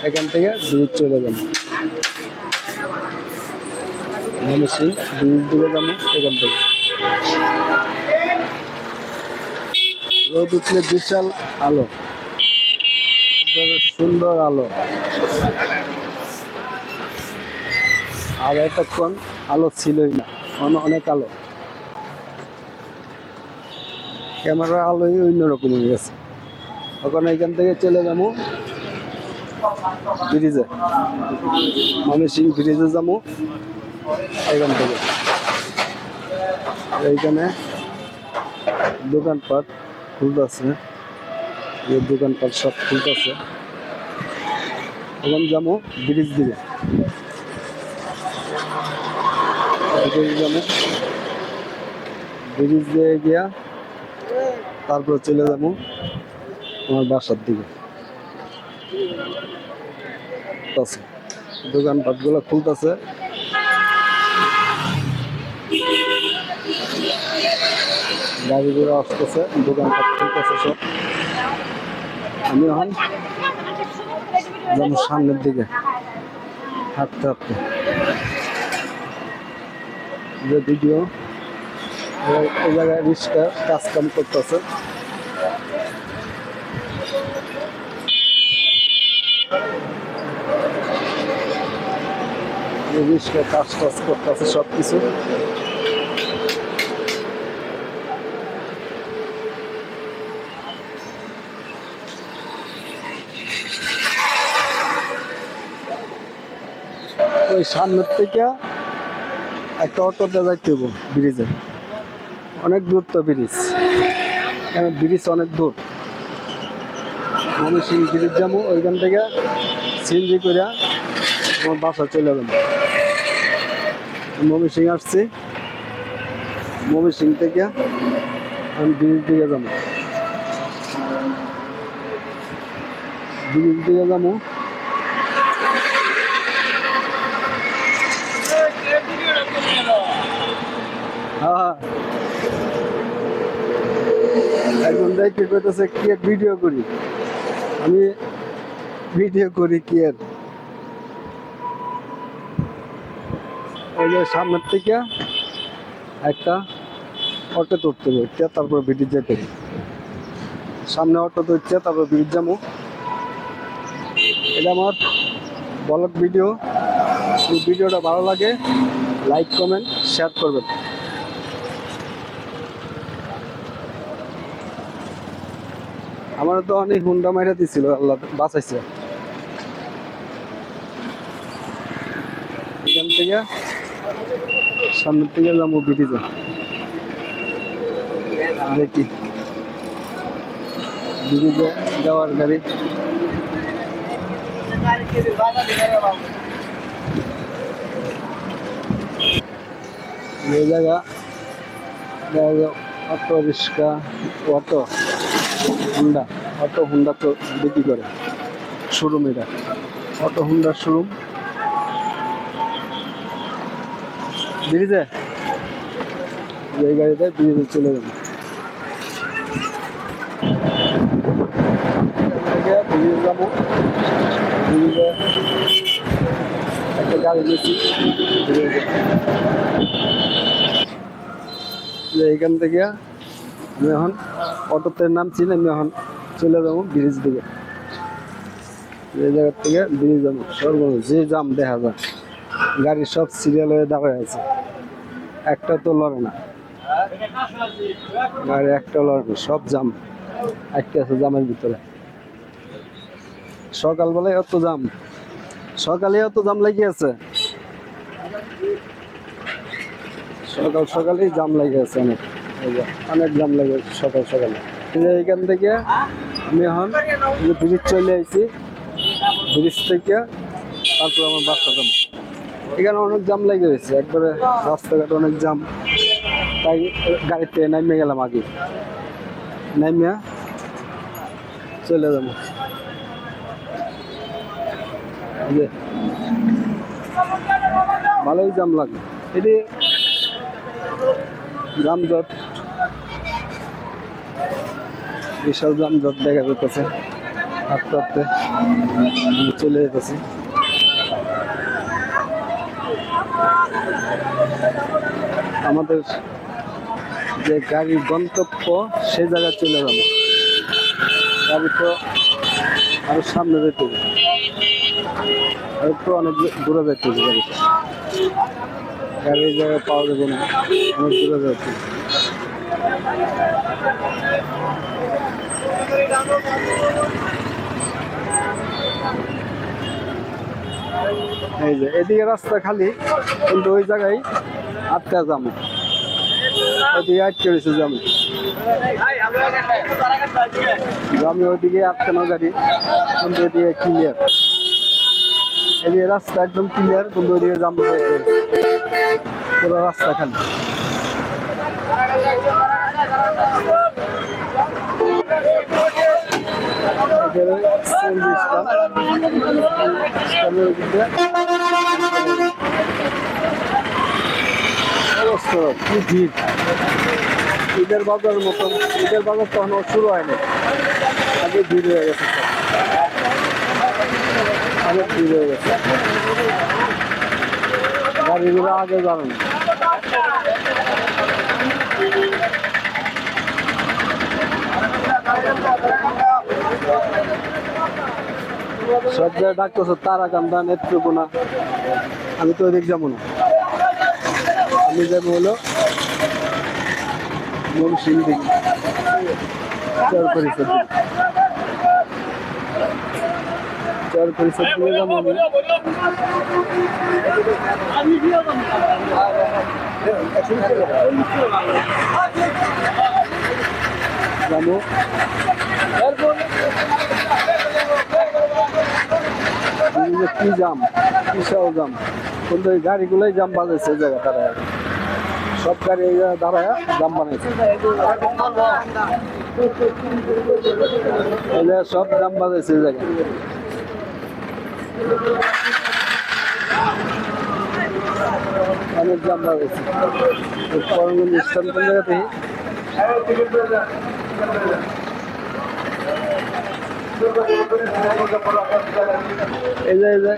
এখান থেকে ব্রিজ চলে যাবো, ময়মনসিংহ ব্রিজ দিকে যাবো এখান থেকে। রোদ উঠলে বিশাল আলো, সুন্দর আলো, আর এতক্ষণ আলো ছিলই না, অনেক আলো, ক্যামেরার আলোই অন্যরকম হয়ে গেছে। এখন এখান থেকে চলে যাবো ব্রিজে, ময়মনসিংহ ব্রিজে যাবো এখান থেকে। এইখানে দোকানপাট খুলতেছে, এই দোকানপাট সব খুলতেছে। এখন যাবো ব্রিজ দিকে, ব্রিজ দিয়ে গিয়া তারপর চলে যাবো আমার বাসার দিকে। দোকানপাট গুলো খুলতেছে, গাড়ি ঘোড়া আসতেছে, দোকানপাট খুলতেছে সব। আমি এখন যাবো সামনের দিকে হাঁটতে হাঁটতে। যে ভিডিও এই জায়গায় রিক্সা কাজ কাম করতেছে, রিক্সা কাজ টাজ করতেছে সব কিছু। ওই সামনের থেকে একটা অটোতে যাইতে হবো ব্রিজে, অনেক দূর তো ব্রিজ, ব্রিজ অনেক দূর। ময়মনসিংহ ব্রিজ যাবো, ওইখান থেকে সিএনজি করে আমার বাসা চলে যাবো। ময়মনসিংহ আসছি, ময়মনসিংহ থেকে আমি ব্রিজ দিকে যাবো, ব্রিজ দিকে যাবো। হ্যাঁ, একজন দেখে কইতেছে কি ভিডিও করি, আমি ভিডিও করি কি আর। ওই যে সামনের থেকে একটা অটো তুলতে হবে, তারপর ব্রিজ যেতে হবে। সামনে অটো তুলছে, তারপর ব্রিজ যাবো। এটা আমার ব্লগ ভিডিও। এই ভিডিওটা ভালো লাগে লাইক কমেন্ট শেয়ার করবেন। আমার তো অনেক হুন্ডা মাইরা দিছিল, আল্লাহ বাঁচাইছে। এখান থেকে সামনের থেকে যাবো ব্রিজে, দেখি ব্রিজে যাওয়ার গাড়ি। এই জায়গা অটো রিক্সা, অটো হুন্ডা তো বিক্রি করে শোরুম, এটা অটো হুন্ডার শোরুম। ব্রিজে এই গাড়িতে ব্রিজে চলে যাবে, ব্রিজে যাবো। ব্রিজে একটা গাড়ি নিয়েছি, এইখান থেকে আমি এখন অটোতে নামছি, আমি এখন চলে যাবো ব্রিজ দিকে। এই জায়গার থেকে ব্রিজ যাবো, সর্বনিম্ন যে জাম দেখা যায়, গাড়ি সব সিরিয়াল হয়ে দাঁড়ায় আছে, একটা তো লড়ে না গাড়ি, একটা লড়ে না, সব জাম একটা আছে জামের ভিতরে। সকালবেলায় এত জাম, সকালে এত জাম লেগে আছে, সকালেই জাম লেগে আছে, অনেক জাম লেগে সকালে। এইখান থেকে আমি এখন ব্রিজ চলে আসছি, ব্রিজ থেকে তারপর আমার বাসা যাবো। এখানে অনেক জাম লেগে গেছে, একবারে রাস্তাঘাটে অনেক জাম, তাই গাড়িতে নামিয়ে গেলাম, আগে নামিয়া চলে যাবো। ভালোই জাম লাগে, এটি যানজট, বিশাল যানজট দেখা যেতেছে। হাঁটতে হাঁটতে আমি চলে যেতেছি। আমাদের যে গাড়ির গন্তব্য সে জায়গায় চলে যাবো। গাড়ি তো আরো সামনে যেতে হবে, আর একটু অনেক দূরে যেতে হবে। গাড়ির জায়গায় পাওয়া যাবে না, অনেক দূরে যেতে হবে। এই যে এদিকে রাস্তা খালি, কিন্তু ওই জায়গায় আটকা যাবো, ওইদিকে আটকে রয়েছে যাবো। আমি ওইদিকে আটকানো গাড়ি, কিন্তু ওইদিকে ক্লিয়ার। এদিকে রাস্তা একদম ক্লিয়ার, কিন্তু ওইদিকে যাবো, পুরো রাস্তা খালি। কি ভিড়! ঈদের বাজারের মতন, ঈদের বাজার তো এখনো শুরু হয়নি, আগে ভিড় হয়ে গেছে, অনেক ভিড় হয়ে গেছে। গাড়িগুলো আগে জানেন। সব জায়গায় ডাকতেছে তারাকান্দা, নেত্রকোনা। আমি তো ওইদিক যাবো না, আমি যাবো হলো মনসিংদী, চর পরিষদ, চর পরিষদ দিয়ে যাবো আমি। যাবো কি জাম, কিসেও জাম, কিন্তু ওই গাড়িগুলোই জাম বাজাইছে ওই জায়গা, তারা সব গাড়ি এই জায়গায় দাঁড়ায় জাম বানাইছে। এই জায়গায় সব জাম বাজাইছে ওই জায়গায়। অনেক জাম বাজাইছে। করণগঞ্জ স্টেশন কোন জায়গাতেই এই যে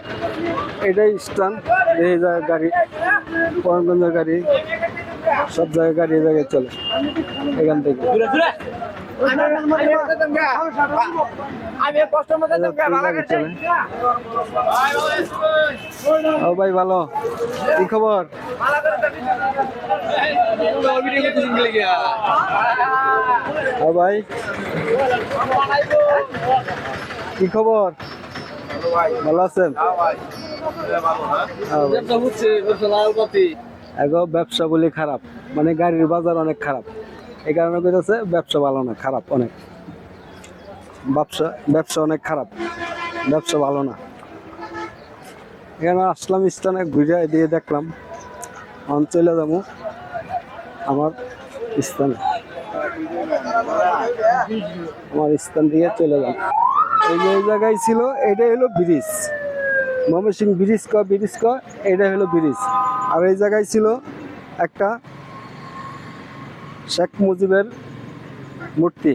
এটাই স্ট্যান্ড, এই জায়গায় গাড়ি, করণগঞ্জের গাড়ি, সব জায়গায় গাড়ি এই জায়গায় চলে এখান থেকে। ও ভাই ভালো, কি খবর? ও ভাই কি খবর? ভালো আছেন? ব্যবসা বলি খারাপ, মানে গাড়ির বাজার অনেক খারাপ, এই কারণে কইতেছে ব্যবসা ভালো না, খারাপ অনেক। ব্যবসা অনেক খারাপ, ব্যবসা ভালো না। এখানে আসলাম স্থানে, ঘুরে দিয়ে দেখলাম, আমি চলে যাবো আমার স্থানে, আমার স্থান দিয়ে চলে যাবো। এই যে এই জায়গায় ছিল, এটাই হলো ব্রিজ, ময়মনসিংহ ব্রিজ কয়, এটা হলো ব্রিজ। আর এই জায়গায় ছিল একটা শেখ মুজিবের মূর্তি,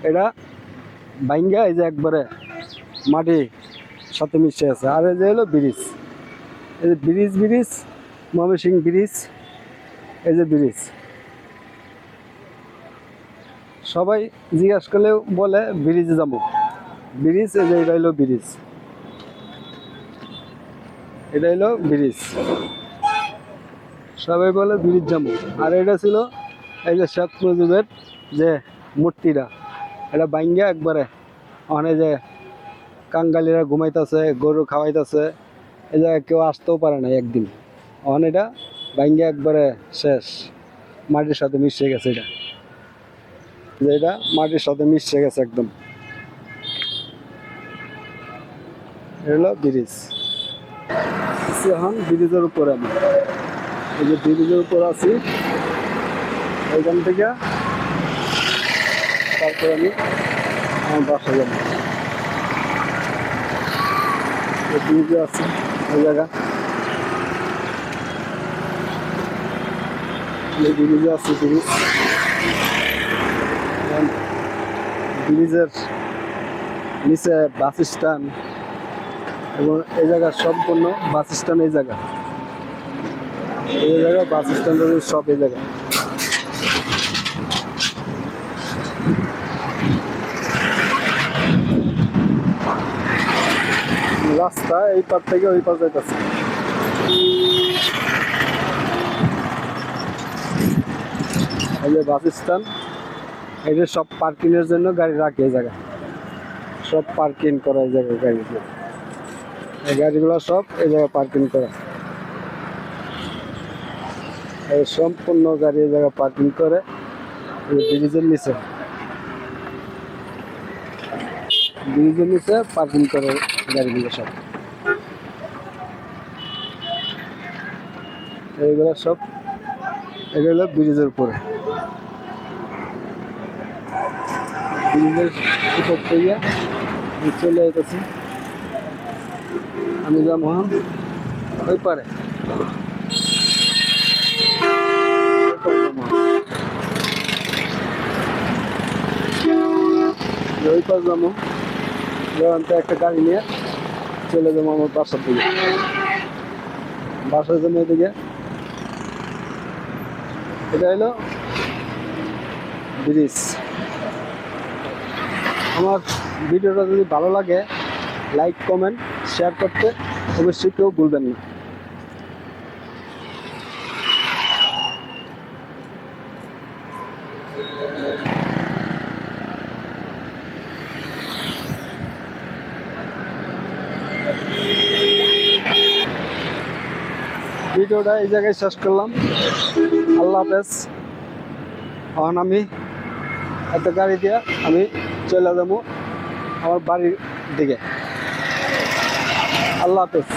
এটা ভাঙ্গা এই যে একবারে মাটির সাথে মিশে আছে। আর এই যে হলো ব্রিজ, এই যে ব্রিজ ময়মনসিংহ ব্রিজ, এই যে ব্রিজ। সবাই জিজ্ঞাসা করলেও বলে ব্রিজে যাবো, ব্রিজ, এই যে এটা হলো ব্রিজ, এটা হলো ব্রিজ, সবাই বলে ব্রিজ যাবো। আর এটা ছিল এই যে শেখ মুজিবের যে মূর্তিটা, এটা ভাঙ্গা একবারে ওখানে যে কাঙ্গালিরা ঘুমাইতেছে, গরু খাওয়াইতেছে, এই জায়গায় কেউ আসতেও পারে না একদিন, ওখানে এটা ভাঙ্গা একবারে শেষ, মাটির সাথে মিশে গেছে। এটা মাটির সাথে মিশে গেছে একদম। হলো ব্রিজ। এখন ব্রিজের উপরে, আমি এই যে ব্রিজের উপর আছি, ওইখান থেকে তারপরে আমি আমার বাসা যাবো। ব্রিজে আছি ওই জায়গা, ব্রিজে আছি, ব্রিজের নিচে বাস স্ট্যান্ড, এবং এই জায়গা সম্পূর্ণ বাস স্ট্যান্ড। এই জায়গা বাস স্ট্যান্ড সব এই জায়গা। রাস্তা এই পার থেকে ওই পার যাইতেছে। এই যে বাস স্ট্যান্ড, এই যে সব পার্কিং এর জন্য গাড়ি রাখে এই জায়গায়, সব পার্কিং করা এই জায়গায় গাড়িগুলো। এই গাড়িগুলো সব এই জায়গায় পার্কিং করা। এই সম্পূর্ণ গাড়ি এই জায়গায় পার্কিং করে ব্রিজের নিচে, ব্রিজের নিচে পার্কিং করে গাড়িগুলো সব। এইগুলো সব এগুলো ব্রিজের উপরে, ব্রিজের উপর থেকে চলে যেতেছি। আমি যাবো ওই পারে, ওই পার যাবো। একটা গাড়ি নিয়ে চলে যাবো আমার বাসার দিকে, বাসার জন্য এদিকে। এটা হলো ব্রিজ। আমার ভিডিওটা যদি ভালো লাগে লাইক কমেন্ট শেয়ার করতে অবশ্যই কেউ ভুলবেন না। ভিডিওটা এই জায়গায় শেষ করলাম। আল্লাহ হাফেজ। এখন আমি একটা গাড়ি দিয়ে আমি চলে যাবো আমার বাড়ির দিকে। আল্লাহ হাফেজ।